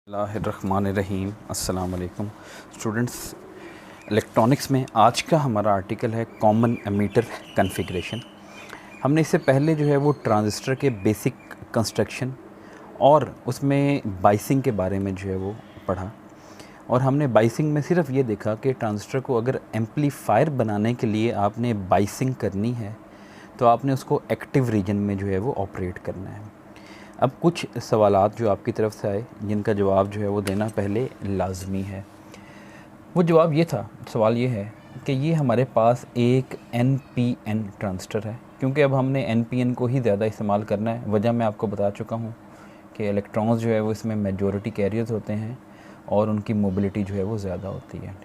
बिस्मिल्लाहिर्रहमानिर्रहीम। अस्सलाम वालेकुम स्टूडेंट्स। इलेक्ट्रॉनिक्स में आज का हमारा आर्टिकल है कॉमन एमीटर कॉन्फ़िगरेशन। हमने इससे पहले जो है वो ट्रांजिस्टर के बेसिक कंस्ट्रक्शन और उसमें बाइसिंग के बारे में जो है वो पढ़ा। और हमने बाइसिंग में सिर्फ ये देखा कि ट्रांजिस्टर को अगर एम्पलीफायर बनाने के लिए आपने बाइसिंग करनी है तो आपने उसको एक्टिव रीजन में जो है वो ऑपरेट करना है। अब कुछ सवालात जो आपकी तरफ से आए जिनका जवाब जो है वो देना पहले लाजमी है। वो जवाब ये था, सवाल ये है कि ये हमारे पास एक NPN ट्रांजिस्टर है, क्योंकि अब हमने NPN को ही ज़्यादा इस्तेमाल करना है। वजह मैं आपको बता चुका हूँ कि इलेक्ट्रॉन्स जो है वो इसमें मेजॉरिटी कैरियर्स होते हैं और उनकी मोबिलिटी जो है वो ज़्यादा होती है।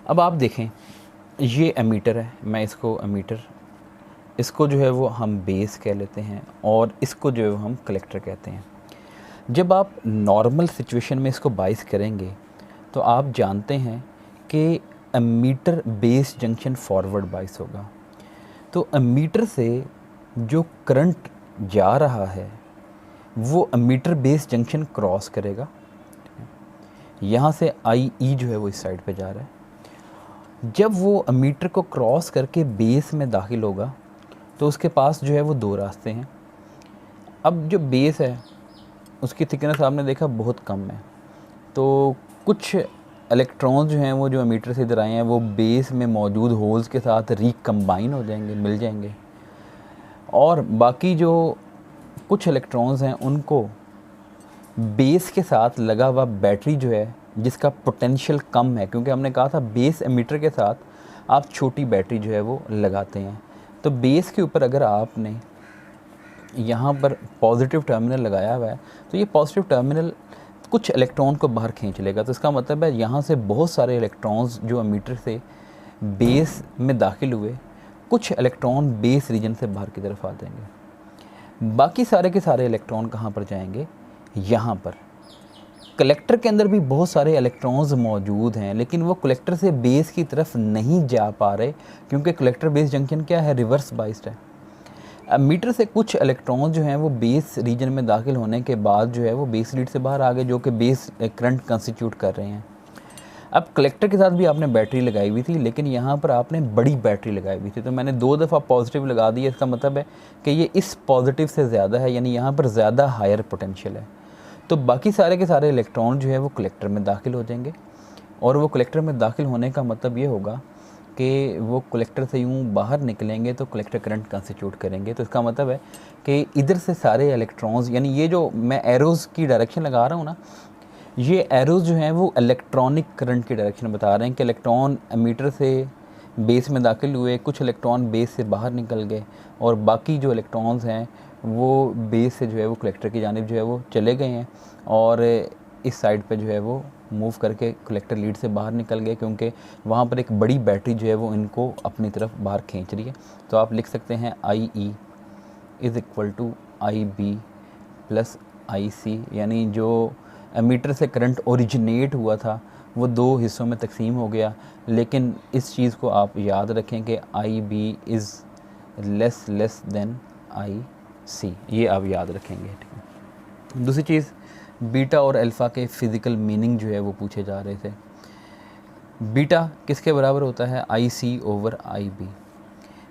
अब आप देखें, ये एमीटर है, मैं इसको जो है वो हम बेस कह लेते हैं और इसको जो है वो हम कलेक्टर कहते हैं। जब आप नॉर्मल सिचुएशन में इसको बाइस करेंगे तो आप जानते हैं कि एमीटर बेस जंक्शन फॉरवर्ड बाइस होगा। तो एमीटर से जो करंट जा रहा है वो एमीटर बेस जंक्शन क्रॉस करेगा। यहाँ से IE जो है वो इस साइड पे जा रहा है। जब वो एमीटर को क्रॉस करके बेस में दाखिल होगा तो उसके पास जो है वो दो रास्ते हैं। अब जो बेस है उसकी थिकनेस आपने देखा बहुत कम है, तो कुछ इलेक्ट्रॉन्स जो हैं वो जो एमीटर से इधर आए हैं वो बेस में मौजूद होल्स के साथ रिकम्बाइन हो जाएंगे, मिल जाएंगे। और बाकी जो कुछ इलेक्ट्रॉन्स हैं उनको बेस के साथ लगा हुआ बैटरी जो है जिसका पोटेंशियल कम है, क्योंकि हमने कहा था बेस एमीटर के साथ आप छोटी बैटरी जो है वो लगाते हैं। तो बेस के ऊपर अगर आपने यहाँ पर पॉजिटिव टर्मिनल लगाया हुआ है तो ये पॉजिटिव टर्मिनल कुछ इलेक्ट्रॉन को बाहर खींच लेगा। तो इसका मतलब है यहाँ से बहुत सारे इलेक्ट्रॉन्स जो एमीटर से बेस में दाखिल हुए, कुछ इलेक्ट्रॉन बेस रीजन से बाहर की तरफ आ जाएंगे। बाकी सारे के सारे इलेक्ट्रॉन कहाँ पर जाएंगे? यहाँ पर। कलेक्टर के अंदर भी बहुत सारे इलेक्ट्रॉन्स मौजूद हैं, लेकिन वो कलेक्टर से बेस की तरफ नहीं जा पा रहे क्योंकि कलेक्टर बेस जंक्शन क्या है? रिवर्स बाइस्ड है। एमीटर से कुछ इलेक्ट्रॉन जो हैं वो बेस रीजन में दाखिल होने के बाद जो है वो बेस लीड से बाहर आ गए, जो कि बेस करंट कंस्टिट्यूट कर रहे हैं। अब कलेक्टर के साथ भी आपने बैटरी लगाई हुई थी, लेकिन यहाँ पर आपने बड़ी बैटरी लगाई हुई थी, तो मैंने 2 दफ़ा पॉजिटिव लगा दी। इसका मतलब है कि ये इस पॉजिटिव से ज़्यादा है, यानी यहाँ पर ज़्यादा हायर पोटेंशियल है। तो बाकी सारे के सारे इलेक्ट्रॉन जो है वो कलेक्टर में दाखिल हो जाएंगे, और वो कलेक्टर में दाखिल होने का मतलब ये होगा कि वो कलेक्टर से यूँ बाहर निकलेंगे तो कलेक्टर करंट कंस्टिट्यूट करेंगे। तो इसका मतलब है कि इधर से सारे इलेक्ट्रॉन्स, यानी ये जो मैं एरोज़ की डायरेक्शन लगा रहा हूँ ना, ये एरोज़ जो हैं वो इलेक्ट्रॉनिक करंट की डायरेक्शन बता रहे हैं कि इलेक्ट्रॉन एमीटर से बेस में दाखिल हुए, कुछ इलेक्ट्रॉन बेस से बाहर निकल गए, और बाकी जो इलेक्ट्रॉन्स हैं वो बेस से जो है वो कलेक्टर की जानिब जो है वो चले गए हैं, और इस साइड पे जो है वो मूव करके कलेक्टर लीड से बाहर निकल गए, क्योंकि वहाँ पर एक बड़ी बैटरी जो है वो इनको अपनी तरफ बाहर खींच रही है। तो आप लिख सकते हैं IE is equal to IB plus IC, यानी जो एमीटर से करंट ओरिजिनेट हुआ था वो 2 हिस्सों में तकसीम हो गया। लेकिन इस चीज़ को आप याद रखें कि IB is less than IC, ये आप याद रखेंगे, ठीक है। दूसरी चीज़, बीटा और अल्फ़ा के फ़िज़िकल मीनिंग जो है वो पूछे जा रहे थे। बीटा किसके बराबर होता है? IC over IB।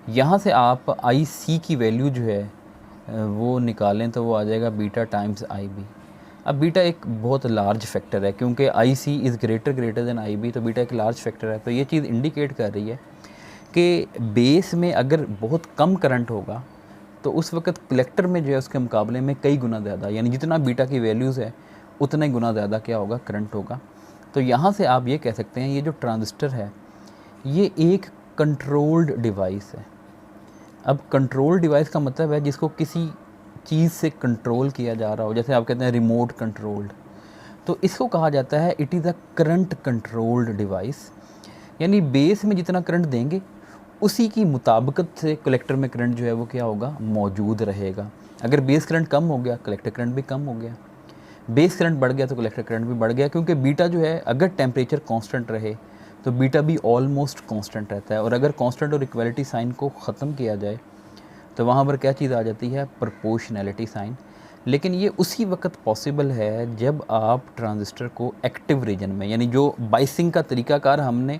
यहाँ से आप IC की वैल्यू जो है वो निकालें तो वो आ जाएगा बीटा टाइम्स IB। अब बीटा एक बहुत लार्ज फैक्टर है, क्योंकि IC is greater than IB, तो बीटा एक लार्ज फैक्टर है। तो ये चीज़ इंडिकेट कर रही है कि बेस में अगर बहुत कम करंट होगा तो उस वक्त कलेक्टर में जो है उसके मुकाबले में कई गुना ज़्यादा, यानी जितना बीटा की वैल्यूज़ है उतना ही गुना ज़्यादा क्या होगा? करंट होगा। तो यहाँ से आप ये कह सकते हैं ये जो ट्रांजिस्टर है ये एक कंट्रोल्ड डिवाइस है। अब कंट्रोल डिवाइस का मतलब है जिसको किसी चीज़ से कंट्रोल किया जा रहा हो, जैसे आप कहते हैं रिमोट कंट्रोल्ड, तो इसको कहा जाता है it is a current controlled device. यानी बेस में जितना करंट देंगे उसी की मुताबिकत से कलेक्टर में करंट जो है वो क्या होगा? मौजूद रहेगा। अगर बेस करंट कम हो गया कलेक्टर करंट भी कम हो गया, बेस करंट बढ़ गया तो कलेक्टर करंट भी बढ़ गया, क्योंकि बीटा जो है अगर टेम्परेचर कांस्टेंट रहे तो बीटा भी ऑलमोस्ट कांस्टेंट रहता है, और अगर कांस्टेंट और इक्वलिटी साइन को ख़त्म किया जाए तो वहाँ पर क्या चीज़ आ जाती है? Proportionality sign. लेकिन ये उसी वक्त पॉसिबल है जब आप ट्रांजिस्टर को एक्टिव रीजन में, यानी जो बाइसिंग का तरीकाकार हमने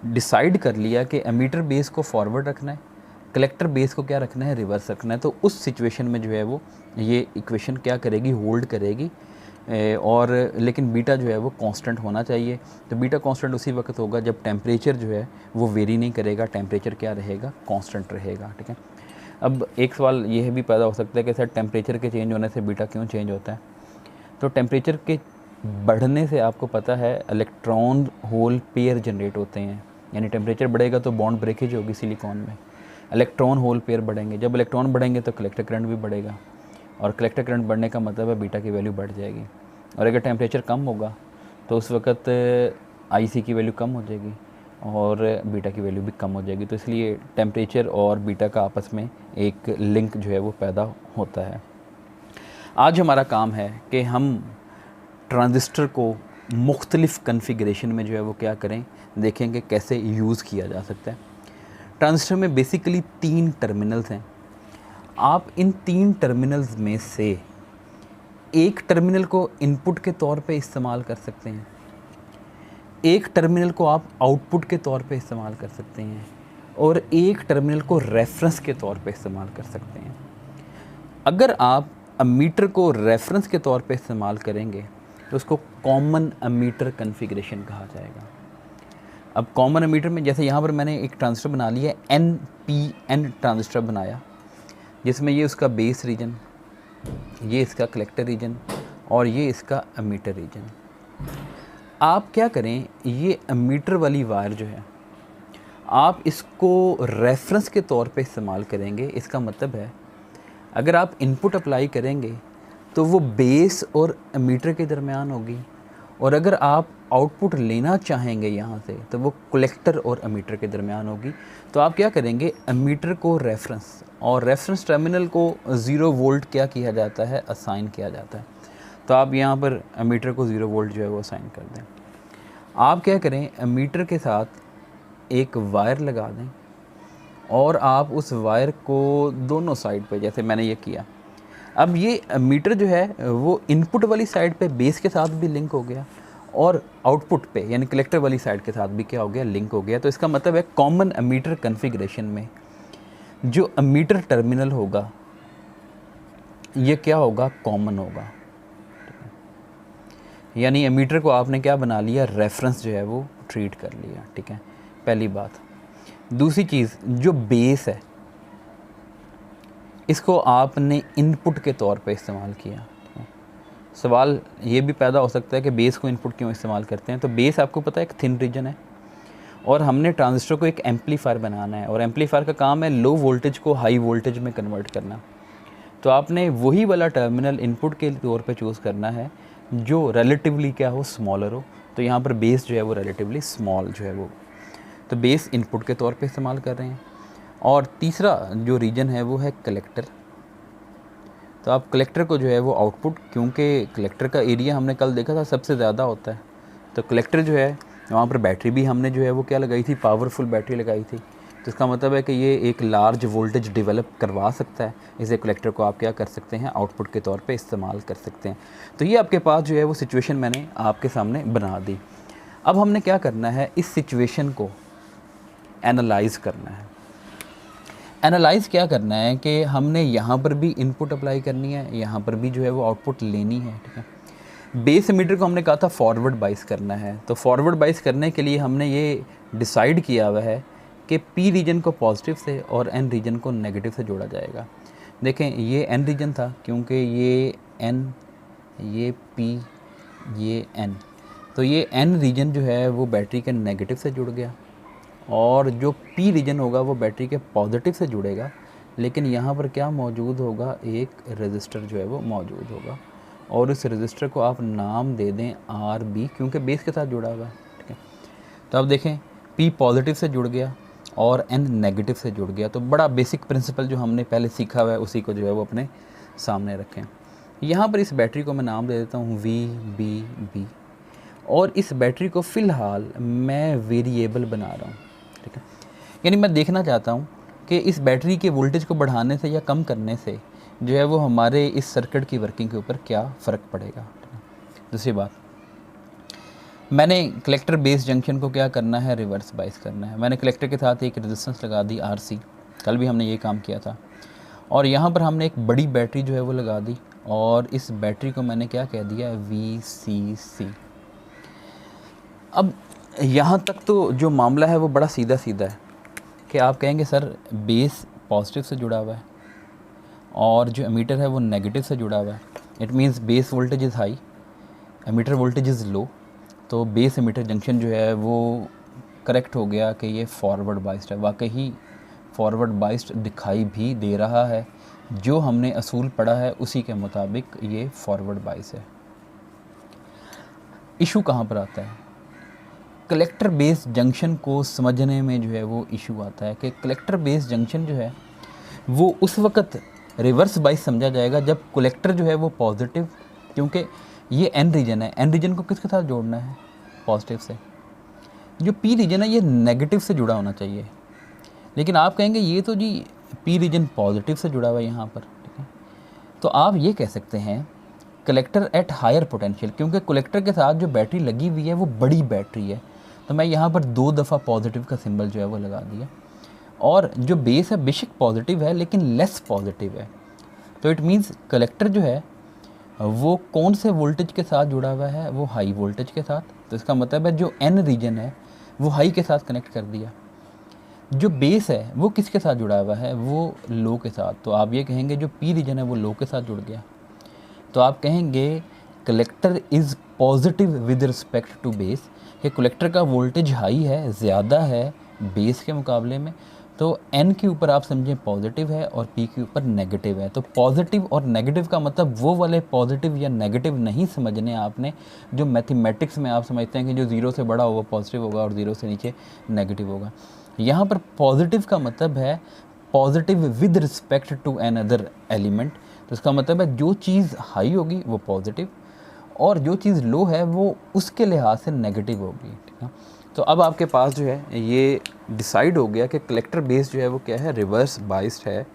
डिसाइड कर लिया कि एमीटर बेस को फॉरवर्ड रखना है, कलेक्टर बेस को क्या रखना है, रिवर्स रखना है, तो उस सिचुएशन में जो है वो ये इक्वेशन क्या करेगी, होल्ड करेगी। और लेकिन बीटा जो है वो कांस्टेंट होना चाहिए। तो बीटा कांस्टेंट उसी वक्त होगा जब टेम्परेचर जो है वो वेरी नहीं करेगा, टेम्परेचर क्या रहेगा, कांस्टेंट रहेगा। ठीक है। अब एक सवाल ये भी पैदा हो सकता है कि सर टेम्परेचर के चेंज होने से बीटा क्यों चेंज होता है? तो टेम्परेचर के बढ़ने से आपको पता है इलेक्ट्रॉन होल पेयर जनरेट होते हैं, यानी टेम्परेचर बढ़ेगा तो बॉन्ड ब्रेकेज होगी सिलिकॉन में, इलेक्ट्रॉन होल पेयर बढ़ेंगे, जब इलेक्ट्रॉन बढ़ेंगे तो कलेक्टर करंट भी बढ़ेगा, और कलेक्टर करंट बढ़ने का मतलब है बीटा की वैल्यू बढ़ जाएगी। और अगर टेम्परेचर कम होगा तो उस वक्त आईसी की वैल्यू कम हो जाएगी और बीटा की वैल्यू भी कम हो जाएगी। तो इसलिए टेम्परेचर और बीटा का आपस में एक लिंक जो है वो पैदा होता है। आज हमारा काम है कि हम ट्रांजिस्टर को मुख्तलिफ़ कन्फिग्रेशन में जो है वो क्या करें, देखेंगे कैसे यूज़ किया जा सकता है। ट्रांजिस्टर में बेसिकली 3 टर्मिनल्स हैं। आप इन 3 टर्मिनल्स में से एक टर्मिनल को इनपुट के तौर पे इस्तेमाल कर सकते हैं, एक टर्मिनल को आप आउटपुट के तौर पे इस्तेमाल कर सकते हैं, और एक टर्मिनल को रेफरेंस के तौर पे इस्तेमाल कर सकते हैं। अगर आप एमीटर को रेफरेंस के तौर पे इस्तेमाल करेंगे तो उसको कॉमन एमीटर कन्फिग्रेशन कहा जाएगा। अब कॉमन एमीटर में जैसे यहाँ पर मैंने एक ट्रांजिस्टर बना लिया है, NPN ट्रांजिस्टर बनाया, जिसमें ये उसका बेस रीजन, ये इसका कलेक्टर रीजन और ये इसका एमीटर रीजन। आप क्या करें, ये एमीटर वाली वायर जो है आप इसको रेफरेंस के तौर पे इस्तेमाल करेंगे। इसका मतलब है अगर आप इनपुट अप्लाई करेंगे तो वो बेस और एमीटर के दरमियान होगी, और अगर आप आउटपुट लेना चाहेंगे यहाँ से तो वो कलेक्टर और एमीटर के दरमियान होगी। तो आप क्या करेंगे, एमीटर को रेफरेंस और रेफरेंस टर्मिनल को 0 वोल्ट क्या किया जाता है, असाइन किया जाता है। तो आप यहाँ पर एमीटर को 0 वोल्ट जो है वो असाइन कर दें। आप क्या करें, एमीटर के साथ एक वायर लगा दें और आप उस वायर को दोनों साइड पे, जैसे मैंने ये किया, अब ये एमीटर जो है वो इनपुट वाली साइड पे बेस के साथ भी लिंक हो गया और आउटपुट पे यानी कलेक्टर वाली साइड के साथ भी क्या हो गया, लिंक हो गया। तो इसका मतलब है कॉमन एमीटर कॉन्फ़िगरेशन में जो एमीटर टर्मिनल होगा ये क्या होगा, कॉमन होगा। यानी एमीटर को आपने क्या बना लिया, रेफरेंस जो है वो ट्रीट कर लिया। ठीक है, पहली बात। दूसरी चीज़, जो बेस है इसको आपने इनपुट के तौर पे इस्तेमाल किया। सवाल ये भी पैदा हो सकता है कि बेस को इनपुट क्यों इस्तेमाल करते हैं। तो बेस आपको पता है एक थिन रीजन है और हमने ट्रांजिस्टर को एक एम्पलीफायर बनाना है, और एम्पलीफायर का काम है लो वोल्टेज को हाई वोल्टेज में कन्वर्ट करना। तो आपने वही वाला टर्मिनल इनपुट के तौर पे चूज़ करना है जो रिलेटिवली क्या हो, स्मॉलर हो। तो यहाँ पर बेस जो है वो रिलेटिवली स्मॉल जो है वो, तो बेस इनपुट के तौर पे इस्तेमाल कर रहे हैं। और तीसरा जो रीजन है वो है कलेक्टर। तो आप कलेक्टर को जो है वो आउटपुट, क्योंकि कलेक्टर का एरिया हमने कल देखा था सबसे ज़्यादा होता है, तो कलेक्टर जो है वहाँ पर बैटरी भी हमने जो है वो क्या लगाई थी, पावरफुल बैटरी लगाई थी। तो इसका मतलब है कि ये एक लार्ज वोल्टेज डेवलप करवा सकता है। इसे कलेक्टर को आप क्या कर सकते हैं, आउटपुट के तौर पे इस्तेमाल कर सकते हैं। तो ये आपके पास जो है वो सिचुएशन मैंने आपके सामने बना दी। अब हमने क्या करना है, इस सिचुएशन को एनालाइज़ करना है। एनालाइज़ क्या करना है कि हमने यहाँ पर भी इनपुट अप्लाई करनी है, यहाँ पर भी जो है वो आउटपुट लेनी है। ठीक है, बेस एमीटर को हमने कहा था फॉरवर्ड बाइस करना है। तो फॉरवर्ड बाइस करने के लिए हमने ये डिसाइड किया हुआ है कि पी रीजन को पॉजिटिव से और एन रीजन को नेगेटिव से जोड़ा जाएगा। देखें ये एन रीजन था क्योंकि ये एन, ये पी, ये एन, तो ये एन रीजन जो है वो बैटरी के नेगेटिव से जुड़ गया, और जो पी रीजन होगा वो बैटरी के पॉजिटिव से जुड़ेगा। लेकिन यहाँ पर क्या मौजूद होगा, एक रेजिस्टर जो है वो मौजूद होगा, और इस रेजिस्टर को आप नाम दे दें आर बी, क्योंकि बेस के साथ जुड़ा हुआ है। ठीक है, तो अब देखें पी पॉजिटिव से जुड़ गया और एन नेगेटिव से जुड़ गया। तो बड़ा बेसिक प्रिंसिपल जो हमने पहले सीखा हुआ है उसी को जो है वो अपने सामने रखें। यहाँ पर इस बैटरी को मैं नाम दे देता हूँ वी बी बी, और इस बैटरी को फ़िलहाल मैं वेरिएबल बना रहा हूँ। ठीक है, यानी मैं देखना चाहता हूँ कि इस बैटरी के वोल्टेज को बढ़ाने से या कम करने से जो है वो हमारे इस सर्किट की वर्किंग के ऊपर क्या फ़र्क पड़ेगा। दूसरी बात, मैंने कलेक्टर बेस जंक्शन को क्या करना है, रिवर्स बाइस करना है। मैंने कलेक्टर के साथ एक रेजिस्टेंस लगा दी RC, कल भी हमने ये काम किया था, और यहाँ पर हमने एक बड़ी बैटरी जो है वो लगा दी, और इस बैटरी को मैंने क्या कह दिया, VCC। अब यहाँ तक तो जो मामला है वो बड़ा सीधा सीधा है कि आप कहेंगे सर बेस पॉजिटिव से जुड़ा हुआ है और जो एमीटर है वो नेगेटिव से जुड़ा हुआ है। It means base voltage is high, ammeter voltage is low, तो बेस एमीटर जंक्शन जो है वो करेक्ट हो गया कि ये फॉरवर्ड बाइस्ड है। वाकई ही फॉरवर्ड बाइस्ड दिखाई भी दे रहा है, जो हमने असूल पढ़ा है उसी के मुताबिक ये फॉरवर्ड बाइस है। इशू कहाँ पर आता है, कलेक्टर बेस जंक्शन को समझने में जो है वो इशू आता है कि कलेक्टर बेस जंक्शन जो है वो उस वक़्त रिवर्स बाइस समझा जाएगा जब कलेक्टर जो है वो पॉजिटिव, क्योंकि ये एन रीजन है, एन रीजन को किसके साथ जोड़ना है, पॉजिटिव से। जो पी रीजन है ये नेगेटिव से जुड़ा होना चाहिए, लेकिन आप कहेंगे ये तो जी पी रीजन पॉजिटिव से जुड़ा हुआ है यहाँ पर, ठीक है। तो आप ये कह सकते हैं कलेक्टर एट हायर पोटेंशियल, क्योंकि कलेक्टर के साथ जो बैटरी लगी हुई है वो बड़ी बैटरी है, तो मैं यहाँ पर 2 दफ़ा पॉजिटिव का सिंबल जो है वो लगा दिया। और जो बेस है बेशक पॉजिटिव है लेकिन लेस पॉजिटिव है, तो इट मीन्स कलेक्टर जो है वो कौन से वोल्टेज के साथ जुड़ा हुआ है, वो हाई वोल्टेज के साथ। तो इसका मतलब है जो एन रीजन है वो हाई के साथ कनेक्ट कर दिया, जो बेस है वो किसके साथ जुड़ा हुआ है, वो लो के साथ। तो आप ये कहेंगे जो पी रीजन है वो लो के साथ जुड़ गया, तो आप कहेंगे collector is positive with respect to base, कि कलेक्टर का वोल्टेज हाई है, ज़्यादा है बेस के मुकाबले में, तो एन के ऊपर आप समझें पॉजिटिव है और पी के ऊपर नेगेटिव है। तो पॉजिटिव और नेगेटिव का मतलब वो वाले पॉजिटिव या नेगेटिव नहीं समझने आपने जो मैथमेटिक्स में आप समझते हैं कि जो 0 से बड़ा होगा पॉजिटिव होगा और 0 से नीचे नेगेटिव होगा। यहाँ पर पॉजिटिव का मतलब है positive with respect to another element, तो इसका मतलब है जो चीज़ हाई होगी वो पॉजिटिव और जो चीज़ लो है वो उसके लिहाज से नेगेटिव होगी, ठीक है। तो अब आपके पास जो है ये डिसाइड हो गया कि कलेक्टर बेस जो है वो क्या है, रिवर्स बाइस्ड है।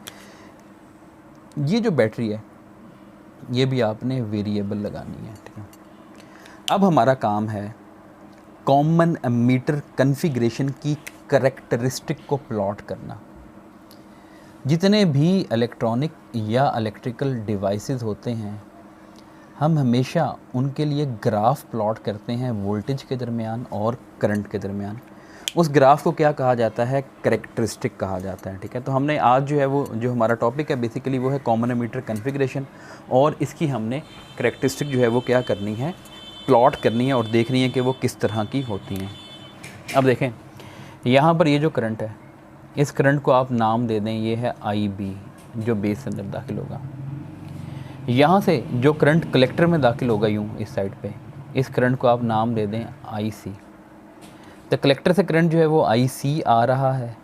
ये जो बैटरी है ये भी आपने वेरिएबल लगानी है, ठीक है। अब हमारा काम है कॉमन एमीटर कन्फिग्रेशन की करैक्टरिस्टिक को प्लॉट करना। जितने भी इलेक्ट्रॉनिक या इलेक्ट्रिकल डिवाइसेस होते हैं हम हमेशा उनके लिए ग्राफ प्लॉट करते हैं वोल्टेज के दरमियान और करंट के दरमियान। उस ग्राफ को क्या कहा जाता है, करैक्टरिस्टिक कहा जाता है, ठीक है। तो हमने आज जो है वो जो हमारा टॉपिक है बेसिकली वो है कॉमन एमीटर कन्फिग्रेशन, और इसकी हमने करैक्टरिस्टिक जो है वो क्या करनी है, प्लॉट करनी है और देखनी है कि वो किस तरह की होती हैं। अब देखें यहाँ पर ये जो करंट है इस करंट को आप नाम दे दें, ये है IB जो बेस के अंदर दाखिल होगा। यहाँ से जो करंट कलेक्टर में दाखिल होगा यूँ इस साइड पे, इस करंट को आप नाम दे दें IC। तो कलेक्टर से करंट जो है वो IC आ रहा है,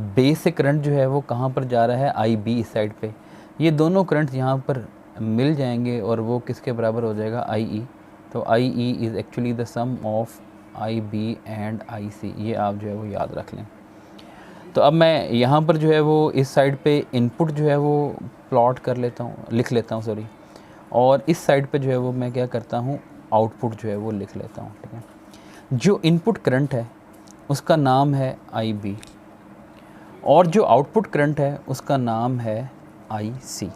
बेस से करंट जो है वो कहाँ पर जा रहा है, IB इस साइड पे। ये दोनों करंट यहाँ पर मिल जाएंगे और वो किसके बराबर हो जाएगा, IE। तो IE is actually the sum of IB and IC, ये आप जो है वो याद रख लें। तो अब मैं यहाँ पर जो है वो इस साइड पे इनपुट जो है वो प्लॉट कर लेता हूँ, लिख लेता हूँ सॉरी, और इस साइड पे जो है वो मैं क्या करता हूँ, आउटपुट जो है वो लिख लेता हूँ, ठीक है। जो इनपुट करंट है उसका नाम है IB और जो आउटपुट करंट है उसका नाम है IC।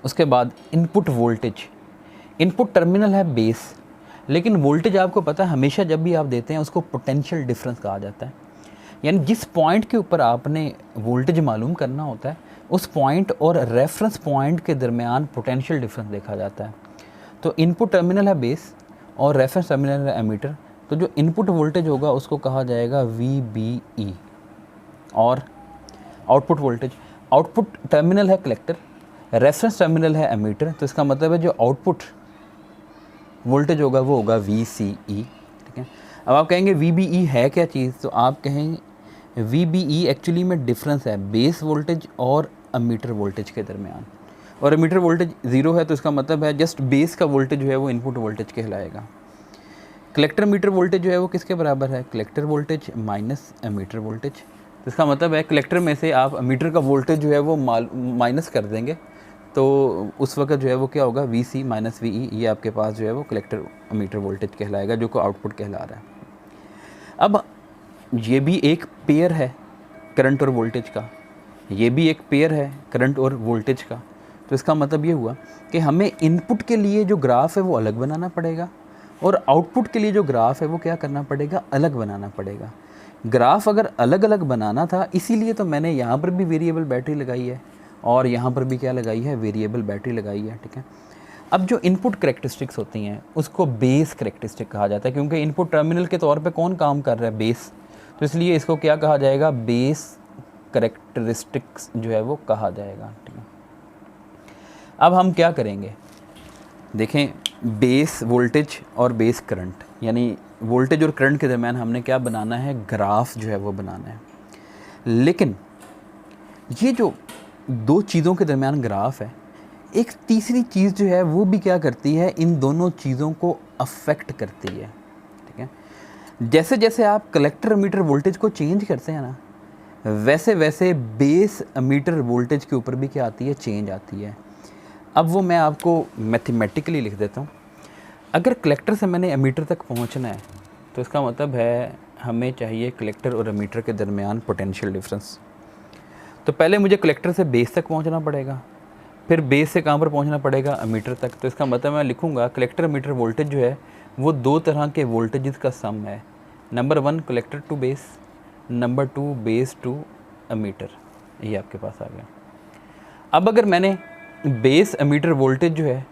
उसके बाद इनपुट वोल्टेज, इनपुट टर्मिनल है बेस, लेकिन वोल्टेज आपको पता है हमेशा जब भी आप देते हैं उसको पोटेंशियल डिफरेंस कहा जाता है, यानी जिस पॉइंट के ऊपर आपने वोल्टेज मालूम करना होता है उस पॉइंट और रेफरेंस पॉइंट के दरमियान पोटेंशियल डिफरेंस देखा जाता है। तो इनपुट टर्मिनल है बेस और रेफरेंस टर्मिनल है एमीटर, तो जो इनपुट वोल्टेज होगा उसको कहा जाएगा VBE। और आउटपुट वोल्टेज, आउटपुट टर्मिनल है कलेक्टर, रेफरेंस टर्मिनल है एमीटर, तो इसका मतलब है जो आउटपुट वोल्टेज होगा वो होगा VCE, ठीक है। अब आप कहेंगे VBE है क्या चीज़, तो आप कहेंगे VBE एक्चुअली में डिफरेंस है बेस वोल्टेज और एमीटर वोल्टेज के दरमियान, और एमीटर वोल्टेज 0 है तो इसका मतलब है जस्ट बेस का वोल्टेज जो है वो इनपुट वोल्टेज कहलाएगा। कलेक्टर मीटर वोल्टेज जो है वो किसके बराबर है, collector voltage minus ammeter voltage, तो इसका मतलब है कलेक्टर में से आप मीटर का वोल्टेज जो है वो माइनस कर देंगे, तो उस वक्त जो है वो क्या होगा, V C minus V E, ये आपके पास जो है वो कलेक्टर मीटर वोल्टेज कहलाएगा, जो को आउटपुट कहला रहा है। अब ये भी एक पेयर है करंट और वोल्टेज का, ये भी एक पेयर है करंट और वोल्टेज का। तो इसका मतलब ये हुआ कि हमें इनपुट के लिए जो ग्राफ है वो अलग बनाना पड़ेगा और आउटपुट के लिए जो ग्राफ है वो क्या करना पड़ेगा, अलग बनाना पड़ेगा। ग्राफ अगर अलग अलग बनाना था, इसीलिए तो मैंने यहाँ पर भी वेरिएबल बैटरी लगाई है और यहाँ पर भी क्या लगाई है, वेरिएबल बैटरी लगाई है, ठीक है। अब जो इनपुट करेक्टरिस्टिक्स होती हैं उसको बेस करेक्टरिस्टिक कहा जाता है, क्योंकि इनपुट टर्मिनल के तौर पे कौन काम कर रहा है, बेस। तो इसलिए इसको क्या कहा जाएगा, बेस करेक्टरिस्टिक्स जो है वो कहा जाएगा, ठीक है। अब हम क्या करेंगे, देखें, बेस वोल्टेज और बेस करंट, यानी वोल्टेज और करंट के दरम्यान हमने क्या बनाना है, ग्राफ जो है वो बनाना है। लेकिन ये जो दो चीज़ों के दरम्यान ग्राफ है, एक तीसरी चीज़ जो है वो भी क्या करती है, इन दोनों चीज़ों को अफेक्ट करती है, ठीक है। जैसे जैसे आप कलेक्टर मीटर वोल्टेज को चेंज करते हैं ना, वैसे वैसे बेस मीटर वोल्टेज के ऊपर भी क्या आती है, चेंज आती है। अब वो मैं आपको मैथमेटिकली लिख देता हूँ। अगर कलेक्टर से मैंने एमीटर तक पहुँचना है तो इसका मतलब है हमें चाहिए कलेक्टर और एमीटर के दरमियान पोटेंशियल डिफरेंस। तो पहले मुझे कलेक्टर से बेस तक पहुँचना पड़ेगा, फिर बेस से कहाँ पर पहुँचना पड़ेगा, एमीटर तक। तो इसका मतलब मैं लिखूँगा कलेक्टर मीटर वोल्टेज जो है वो दो तरह के वोल्टेज का सम है। Number 1 collector to base, number 2 base to emitter. ये आपके पास आ गया। अब अगर मैंने बेस एमीटर वोल्टेज जो है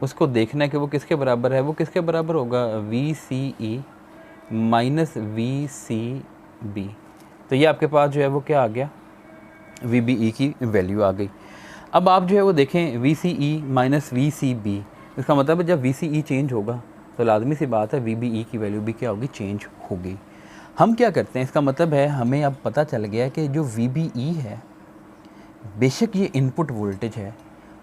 उसको देखना है कि वो किसके बराबर है, वो किसके बराबर होगा, V C E minus V C B. तो ये आपके पास जो है वो क्या आ गया, वी बी ई की वैल्यू आ गई। अब आप जो है वो देखें V C E minus V C B, इसका मतलब है जब वी सी ई चेंज होगा तो लाजमी सी बात है वी बी ई की वैल्यू भी क्या होगी, चेंज होगी। हम क्या करते हैं, इसका मतलब है हमें अब पता चल गया कि जो वी बी ई है बेशक ये इनपुट वोल्टेज है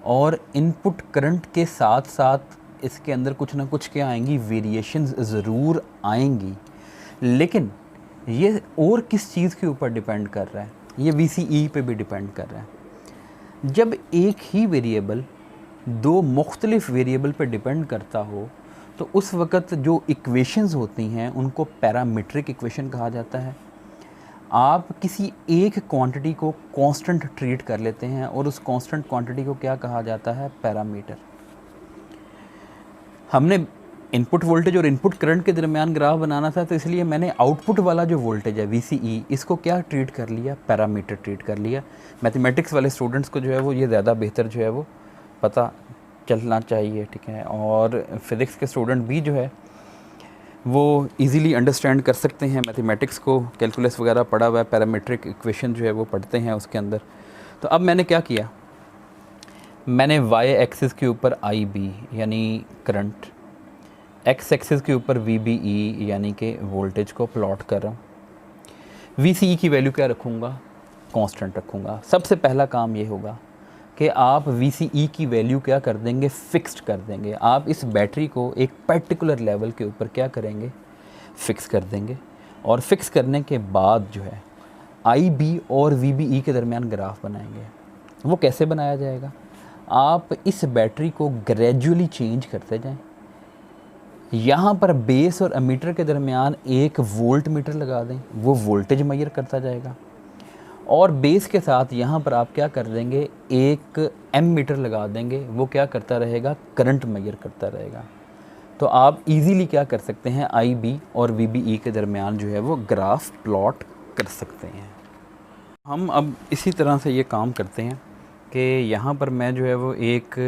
और इनपुट करंट के साथ साथ इसके अंदर कुछ ना कुछ क्या आएंगी, वेरिएशंस ज़रूर आएंगी, लेकिन ये और किस चीज़ के ऊपर डिपेंड कर रहा है, ये वी सी ई पे भी डिपेंड कर रहा है। जब एक ही वेरिएबल दो मुख्तलिफ वेरिएबल पे डिपेंड करता हो तो उस वक़्त जो इक्वेशंस होती हैं उनको पैरामीट्रिक इक्वेशन कहा जाता है। आप किसी एक क्वांटिटी को कांस्टेंट ट्रीट कर लेते हैं और उस कांस्टेंट क्वांटिटी को क्या कहा जाता है, पैरामीटर। हमने इनपुट वोल्टेज और इनपुट करंट के दरमियान ग्राफ बनाना था, तो इसलिए मैंने आउटपुट वाला जो वोल्टेज है VCE, इसको क्या ट्रीट कर लिया, पैरामीटर ट्रीट कर लिया। मैथमेटिक्स वाले स्टूडेंट्स को जो है वो ये ज़्यादा बेहतर जो है वो पता चलना चाहिए, ठीक है। और फिज़िक्स के स्टूडेंट भी जो है वो इजीली अंडरस्टैंड कर सकते हैं मैथमेटिक्स को, कैलकुलस वगैरह पढ़ा हुआ है, पैरामीट्रिक इक्वेशन जो है वो पढ़ते हैं उसके अंदर। तो अब मैंने क्या किया, मैंने y एक्सिस के ऊपर IB यानी करंट, x एक्सिस के ऊपर VBE यानी कि वोल्टेज को प्लॉट कर रहा हूँ। VCE की वैल्यू क्या रखूँगा, कांस्टेंट रखूँगा। सबसे पहला काम ये होगा कि आप VCE की वैल्यू क्या कर देंगे, फिक्स्ड कर देंगे। आप इस बैटरी को एक पर्टिकुलर लेवल के ऊपर क्या करेंगे, फिक्स कर देंगे। और फिक्स करने के बाद जो है IB और VBE के दरमियान ग्राफ बनाएंगे। वो कैसे बनाया जाएगा, आप इस बैटरी को ग्रेजुअली चेंज करते जाएं। यहाँ पर बेस और एमीटर के दरमियान एक वोल्ट मीटर लगा दें, वो वोल्टेज मेजर करता जाएगा। और बेस के साथ यहाँ पर आप क्या कर देंगे, एक एम मीटर लगा देंगे, वो क्या करता रहेगा, करंट मेजर करता रहेगा। तो आप इजीली क्या कर सकते हैं, IB और VBE के दरमियान जो है वो ग्राफ प्लॉट कर सकते हैं। हम अब इसी तरह से ये काम करते हैं कि यहाँ पर मैं जो है वो एक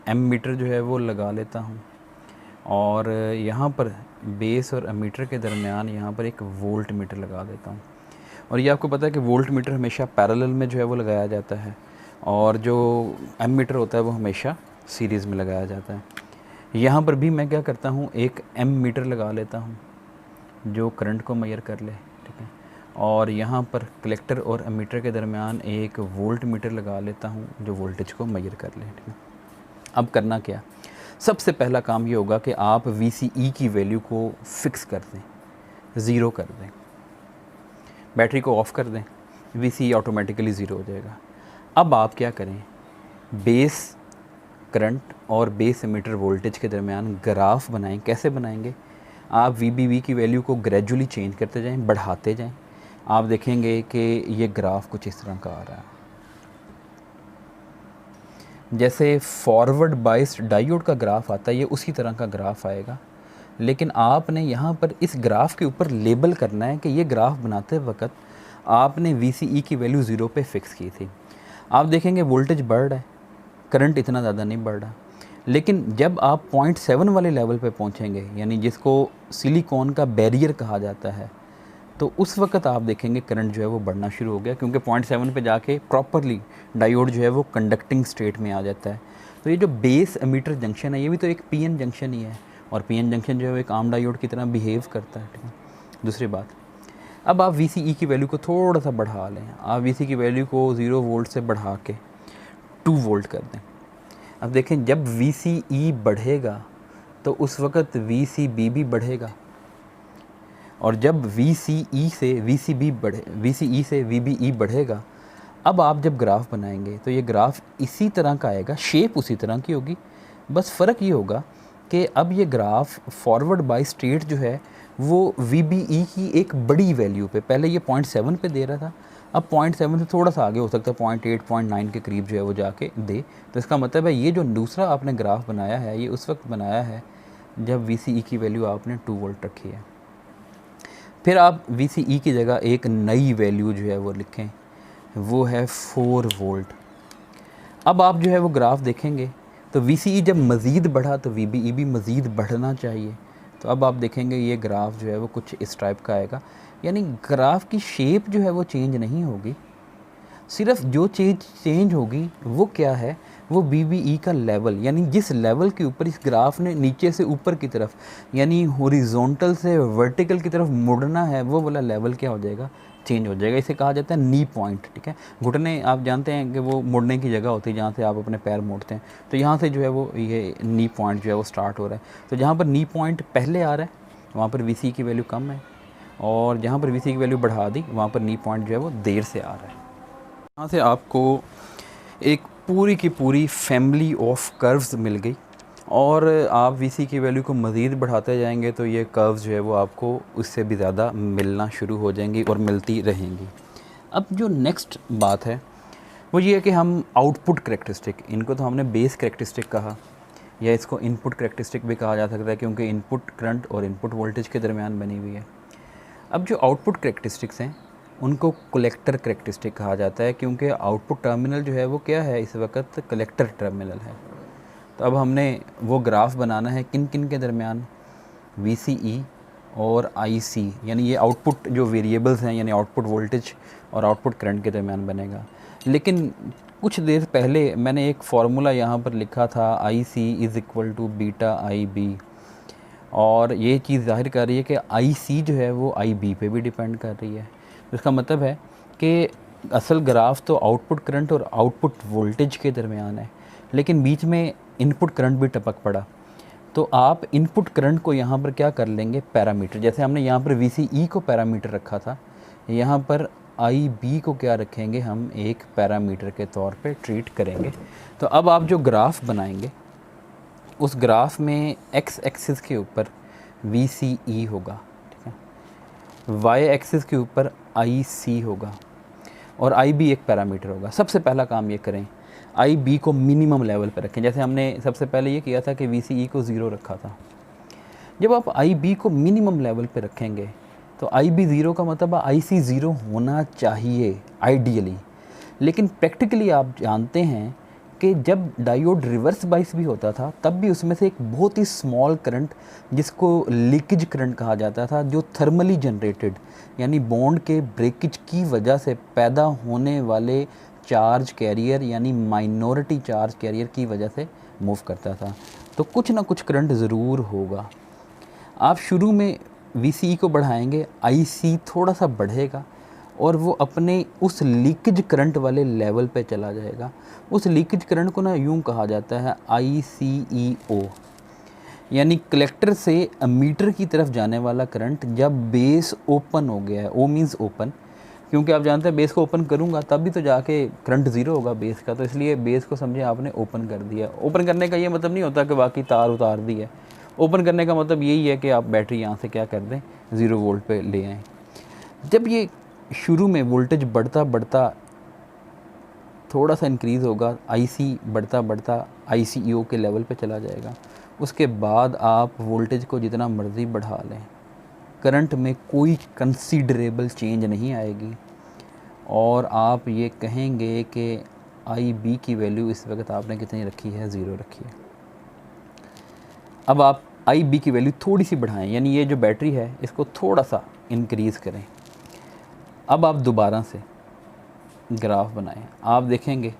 एम मीटर जो है वो लगा लेता हूँ और यहाँ पर बेस और एमीटर के दरमियान यहाँ पर एक वोल्ट मीटर लगा देता हूँ। और ये आपको पता है कि वोल्ट मीटर हमेशा पैरेलल में जो है वो लगाया जाता है और जो एम मीटर होता है वो हमेशा सीरीज़ में लगाया जाता है। यहाँ पर भी मैं क्या करता हूँ, एक एम मीटर लगा लेता हूँ जो करंट को मेजर कर ले, ठीक है। और यहाँ पर कलेक्टर और एमीटर के दरमियान एक वोल्ट मीटर लगा लेता हूँ जो वोल्टेज को मेजर कर ले, ठीक है। अब करना क्या, सबसे पहला काम ये होगा कि आप VCE की वैल्यू को फिक्स कर दें, ज़ीरो कर दें, बैटरी को ऑफ़ कर दें। VCE ऑटोमेटिकली ज़ीरो हो जाएगा। अब आप क्या करें, बेस करंट और बेस एमीटर वोल्टेज के दरमियान ग्राफ बनाएं। कैसे बनाएंगे, आप VBV की वैल्यू को ग्रेजुअली चेंज करते जाएं, बढ़ाते जाएं। आप देखेंगे कि ये ग्राफ कुछ इस तरह का आ रहा है, जैसे फॉरवर्ड बाइस्ड डायोड का ग्राफ आता है, ये उसी तरह का ग्राफ आएगा। लेकिन आपने यहाँ पर इस ग्राफ के ऊपर लेबल करना है कि ये ग्राफ बनाते वक्त आपने VCE की वैल्यू 0 पे फिक्स की थी। आप देखेंगे वोल्टेज बढ़ रहा है, करंट इतना ज़्यादा नहीं बढ़ रहा। लेकिन जब आप 0.7 वाले लेवल पे पहुँचेंगे, यानी जिसको सिलिकॉन का बैरियर कहा जाता है, तो उस वक्त आप देखेंगे करंट जो है वो बढ़ना शुरू हो गया, क्योंकि 0.7 पे जाके प्रॉपरली डायोड जो है वो कंडक्टिंग स्टेट में आ जाता है। तो ये जो बेस एमीटर जंक्शन है, ये भी तो एक PN जंक्शन ही है, और PN जंक्शन जो है वो एक आम डायोड की तरह बिहेव करता है, ठीक है। दूसरी बात, अब आप VCE की वैल्यू को थोड़ा सा बढ़ा लें। आप VCE की वैल्यू को 0 वोल्ट से बढ़ा के 2 वोल्ट कर दें। अब देखें, जब VCE बढ़ेगा तो उस वक्त VCB भी बढ़ेगा, और जब VCE से VBE बढ़ेगा, अब आप जब ग्राफ बनाएंगे तो ये ग्राफ इसी तरह का आएगा, शेप उसी तरह की होगी। बस फ़र्क ये होगा कि अब ये ग्राफ फॉरवर्ड बाय स्टेट जो है वो VBE की एक बड़ी वैल्यू पे, पहले ये 0.7 पे दे रहा था, अब 0.7 से थोड़ा सा आगे हो सकता है, 0.8 0.9 के करीब जो है वो जाके दे। तो इसका मतलब है ये जो दूसरा आपने ग्राफ बनाया है, ये उस वक्त बनाया है जब VCE की वैल्यू आपने 2 वोल्ट रखी है। फिर आप VCE की जगह एक नई वैल्यू जो है वो लिखें, वो है 4 वोल्ट। अब आप जो है वो ग्राफ देखेंगे तो VCE जब मज़ीद बढ़ा तो VBE भी मज़ीद बढ़ना चाहिए। तो अब आप देखेंगे ये ग्राफ जो है वो कुछ इस टाइप का आएगा, यानी ग्राफ की शेप जो है वो चेंज नहीं होगी, सिर्फ जो चीज़ चेंज होगी वो क्या है, वो VBE का लेवल, यानी जिस लेवल के ऊपर इस ग्राफ ने नीचे से ऊपर की तरफ, यानी हॉरिजॉन्टल से वर्टिकल की तरफ मुड़ना है, वो वाला लेवल क्या हो जाएगा, चेंज हो जाएगा। इसे कहा जाता है नी पॉइंट, ठीक है। घुटने आप जानते हैं कि वो मुड़ने की जगह होती है जहाँ से आप अपने पैर मोड़ते हैं, तो यहाँ से जो है वो ये नी पॉइंट जो है वो स्टार्ट हो रहा है। तो जहाँ पर नी पॉइंट पहले आ रहा है वहाँ पर VCE की वैल्यू कम है, और जहाँ पर VCE की वैल्यू बढ़ा दी वहाँ पर नी पॉइंट जो है वो देर से आ रहा है। यहाँ से आपको एक पूरी की पूरी फैमिली ऑफ कर्व्स मिल गई, और आप VCE की वैल्यू को मज़ीद बढ़ाते जाएंगे तो ये कर्व्स जो है वो आपको उससे भी ज़्यादा मिलना शुरू हो जाएंगी और मिलती रहेंगी। अब जो नेक्स्ट बात है वो ये है कि हम आउटपुट करेक्टरिस्टिक, इनको तो हमने बेस करेक्टरिस्टिक कहा, या इसको इनपुट करेक्टरिस्टिक भी कहा जा सकता है, क्योंकि इनपुट करंट और इनपुट वोल्टेज के दरमियान बनी हुई है। अब जो आउटपुट करेक्टरिस्टिक्स हैं उनको कलेक्टर करेक्टरिस्टिक कहा जाता है, क्योंकि आउटपुट टर्मिनल जो है वो क्या है, इस वक्त कलेक्टर टर्मिनल है। तो अब हमने वो ग्राफ बनाना है किन किन के दरमियान, VCE और IC, यानी ये आउटपुट जो वेरिएबल्स हैं, यानी आउटपुट वोल्टेज और आउटपुट करंट के दरमियान बनेगा। लेकिन कुछ देर पहले मैंने एक फार्मूला यहाँ पर लिखा था, IC = बीटा IB, और ये चीज़ जाहिर कर रही है कि IC जो है वो IB पे भी डिपेंड कर रही है। इसका मतलब है कि असल ग्राफ तो आउटपुट करंट और आउटपुट वोल्टेज के दरमियान है, लेकिन बीच में इनपुट करंट भी टपक पड़ा। तो आप इनपुट करंट को यहाँ पर क्या कर लेंगे, पैरामीटर, जैसे हमने यहाँ पर VCE को पैरामीटर रखा था, यहाँ पर IB को क्या रखेंगे, हम एक पैरामीटर के तौर पे ट्रीट करेंगे। तो अब आप जो ग्राफ बनाएंगे उस ग्राफ में X एक्सिस के ऊपर VCE होगा, ठीक है, Y एक्सिस के ऊपर IC होगा, और IB एक पैरामीटर होगा। सबसे पहला काम ये करें, IB को मिनिमम लेवल पर रखें। जैसे हमने सबसे पहले ये किया था कि VCE को 0 रखा था। जब आप IB को मिनिमम लेवल पर रखेंगे तो IB 0 का मतलब IC 0 होना चाहिए आइडियली, लेकिन प्रैक्टिकली आप जानते हैं कि जब डायोड रिवर्स बाइस भी होता था तब भी उसमें से एक बहुत ही स्मॉल करंट, जिसको लीकेज करंट कहा जाता था, जो थर्मली जनरेटेड, यानी बॉन्ड के ब्रेकेज की वजह से पैदा होने वाले चार्ज कैरियर, यानी माइनॉरिटी चार्ज कैरियर की वजह से मूव करता था। तो कुछ ना कुछ करंट ज़रूर होगा। आप शुरू में VCE को बढ़ाएंगे, IC थोड़ा सा बढ़ेगा और वो अपने उस लीकेज करंट वाले लेवल पे चला जाएगा। उस लीकेज करंट को ना यूँ कहा जाता है ICEO, यानी कलेक्टर से एमीटर की तरफ जाने वाला करंट जब बेस ओपन हो गया है, O मीन्स ओपन, क्योंकि आप जानते हैं बेस को ओपन करूँगा तब भी तो जाके करंट ज़ीरो होगा बेस का, तो इसलिए बेस को समझे आपने ओपन कर दिया। ओपन करने का ये मतलब नहीं होता कि बाकी तार उतार दी है। ओपन करने का मतलब यही है कि आप बैटरी यहाँ से क्या कर दें, 0 वोल्ट पे ले आएँ। जब ये शुरू में वोल्टेज बढ़ता बढ़ता थोड़ा सा इंक्रीज़ होगा, आईसी बढ़ता बढ़ता ICEO के लेवल पे चला जाएगा। उसके बाद आप वोल्टेज को जितना मर्ज़ी बढ़ा लें, करंट में कोई कंसीडरेबल चेंज नहीं आएगी और आप ये कहेंगे कि IB की वैल्यू इस वक्त आपने कितनी रखी है, 0 रखी है। अब आप IB की वैल्यू थोड़ी सी बढ़ाएं, यानी ये जो बैटरी है इसको थोड़ा सा इंक्रीज़ करें। अब आप दोबारा से ग्राफ बनाएं, आप देखेंगे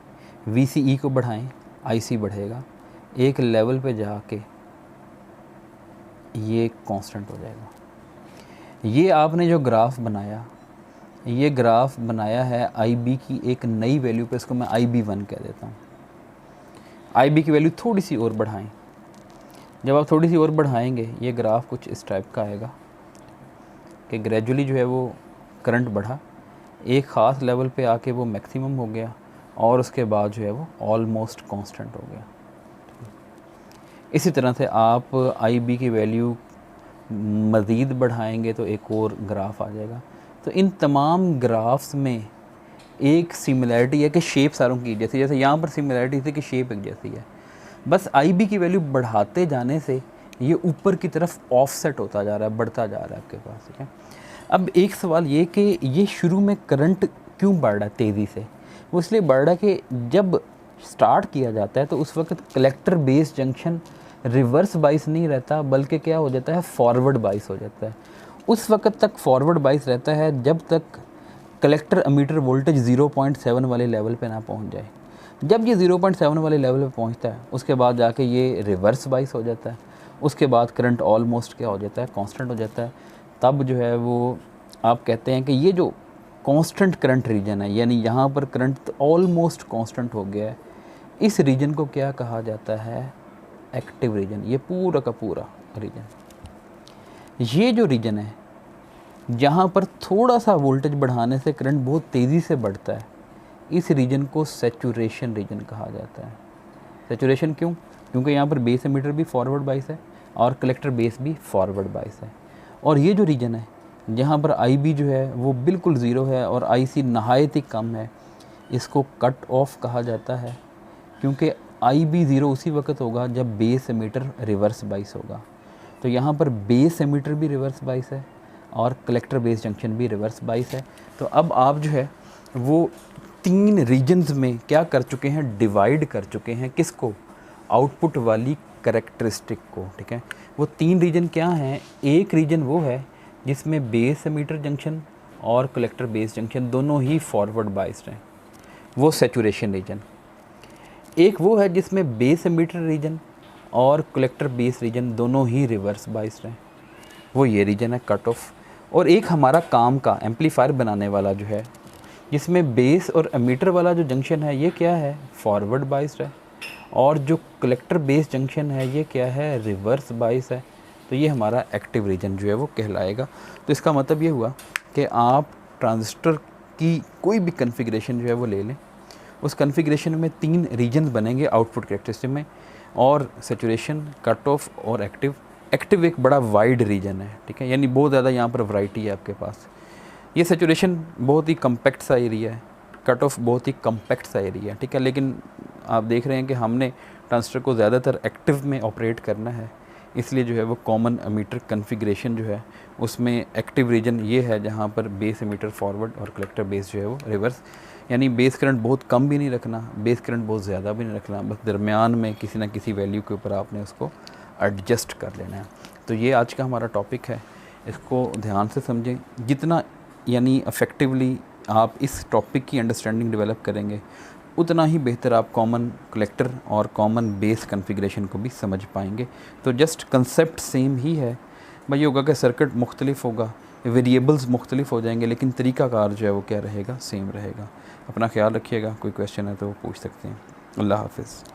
VCE को बढ़ाएं, IC बढ़ेगा, एक लेवल पे जाके ये कांस्टेंट हो जाएगा। ये आपने जो ग्राफ बनाया, ये ग्राफ बनाया है IB की एक नई वैल्यू पे, इसको मैं IB1 कह देता हूँ। IB की वैल्यू थोड़ी सी और बढ़ाएं। जब आप थोड़ी सी और बढ़ाएंगे ये ग्राफ कुछ इस टाइप का आएगा कि ग्रेजुअली जो है वो करंट बढ़ा, एक ख़ास लेवल पे आके वो मैक्सिमम हो गया और उसके बाद जो है वो ऑलमोस्ट कांस्टेंट हो गया। इसी तरह से आप IB की वैल्यू मज़ीद बढ़ाएंगे तो एक और ग्राफ आ जाएगा। तो इन तमाम ग्राफ्स में एक सिमिलरिटी है कि शेप सारों की जैसी, जैसे यहाँ पर सिमिलरिटी थी कि शेप एक जैसी है, बस IB की वैल्यू बढ़ाते जाने से ये ऊपर की तरफ ऑफसेट होता जा रहा है, बढ़ता जा रहा है आपके पास, ठीक है। अब एक सवाल ये कि ये शुरू में करंट क्यों बढ़ रहा है तेज़ी से? वो इसलिए बढ़ रहा है कि जब स्टार्ट किया जाता है तो उस वक्त collector base junction reverse bias नहीं रहता, बल्कि क्या हो जाता है, फॉरवर्ड बाइस हो जाता है। उस वक्त तक फॉरवर्ड बाइस रहता है जब तक कलेक्टर एमीटर वोल्टेज 0.7 वाले लेवल पे ना पहुंच जाए। जब ये 0.7 वाले लेवल पे पहुंचता है उसके बाद जाके ये रिवर्स बाइस हो जाता है। उसके बाद करंट ऑलमोस्ट क्या हो जाता है, कांस्टेंट हो जाता है। तब जो है वो आप कहते हैं कि ये जो कांस्टेंट करंट रीजन है, यानी यहाँ पर करंट ऑलमोस्ट कांस्टेंट हो गया है, इस रीजन को क्या कहा जाता है, एक्टिव रीजन। ये पूरा का पूरा रीजन, ये जो रीजन है जहाँ पर थोड़ा सा वोल्टेज बढ़ाने से करंट बहुत तेज़ी से बढ़ता है, इस रीजन को सैचुरेशन रीजन कहा जाता है। सैचुरेशन क्यों? क्योंकि यहाँ पर बेस एमीटर भी फॉरवर्ड बाइस है और कलेक्टर बेस भी फॉरवर्ड बाइस है। और ये जो रीजन है जहाँ पर IB जो है वो बिल्कुल ज़ीरो है और IC नहायत ही कम है, इसको कट ऑफ कहा जाता है। क्योंकि IB ज़ीरो उसी वक्त होगा जब बेस एमीटर रिवर्स बाइस होगा। तो यहाँ पर बेस एमीटर भी रिवर्स बाइस है और कलेक्टर बेस जंक्शन भी रिवर्स बाइस है। तो अब आप जो है वो 3 रीजन्स में क्या कर चुके हैं, डिवाइड कर चुके हैं, किसको, आउटपुट वाली कैरेक्टरिस्टिक को, ठीक है। वो 3 रीजन क्या हैं? एक रीजन वो है जिसमें बेस एमीटर जंक्शन और कलेक्टर बेस जंक्शन दोनों ही फॉरवर्ड बाइस्ड हैं, वो सैचुरेशन रीजन। एक वो है जिसमें बेस एमीटर रीजन और कलेक्टर बेस रीजन दोनों ही रिवर्स बाइस्ड हैं, वो ये रीजन है, कट ऑफ। और एक हमारा काम का एम्पलीफायर बनाने वाला जो है, जिसमें बेस और एमीटर वाला जो जंक्शन है ये क्या है, फॉरवर्ड बाइस्ड है, और जो कलेक्टर बेस जंक्शन है ये क्या है, रिवर्स बाइस है। तो ये हमारा एक्टिव रीजन जो है वो कहलाएगा। तो इसका मतलब ये हुआ कि आप ट्रांजिस्टर की कोई भी कन्फिग्रेशन जो है वो ले लें, उस कन्फिग्रेशन में 3 रीजन बनेंगे आउटपुट कैरेक्टरिस्टिक में, और सैचुरेशन, कट ऑफ और एक्टिव। एक्टिव एक बड़ा वाइड रीजन है, ठीक है, यानी बहुत ज़्यादा यहाँ पर वैरायटी है आपके पास। ये सैचुरेशन बहुत ही कम्पैक्ट सा एरिया है, कट ऑफ बहुत ही कम्पैक्ट सा एरिया है, ठीक है। लेकिन आप देख रहे हैं कि हमने ट्रांजिस्टर को ज़्यादातर एक्टिव में ऑपरेट करना है, इसलिए जो है वो कॉमन एमीटर कन्फिग्रेशन जो है उसमें एक्टिव रीजन ये है जहाँ पर बेस एमीटर फॉरवर्ड और कलेक्टर बेस जो है वो रिवर्स। यानी बेस करंट बहुत कम भी नहीं रखना, बेस करंट बहुत ज़्यादा भी नहीं रखना, बस दरमियान में किसी ना किसी वैल्यू के ऊपर आपने उसको एडजस्ट कर लेना है। तो ये आज का हमारा टॉपिक है, इसको ध्यान से समझें। जितना यानी इफ़ेक्टिवली आप इस टॉपिक की अंडरस्टैंडिंग डेवलप करेंगे उतना ही बेहतर आप कॉमन कलेक्टर और कॉमन बेस कन्फिग्रेशन को भी समझ पाएंगे। तो जस्ट कंसेप्ट सेम ही है, भाई ये होगा कि सर्किट मुख्तलिफ होगा, वेरिएबल्स मुख्तलिफ हो जाएंगे, लेकिन तरीक़ाकार जो है वो क्या रहेगा, सेम रहेगा। अपना ख्याल रखिएगा, कोई क्वेश्चन है तो वो पूछ सकते हैं। अल्लाह हाफ़िज़।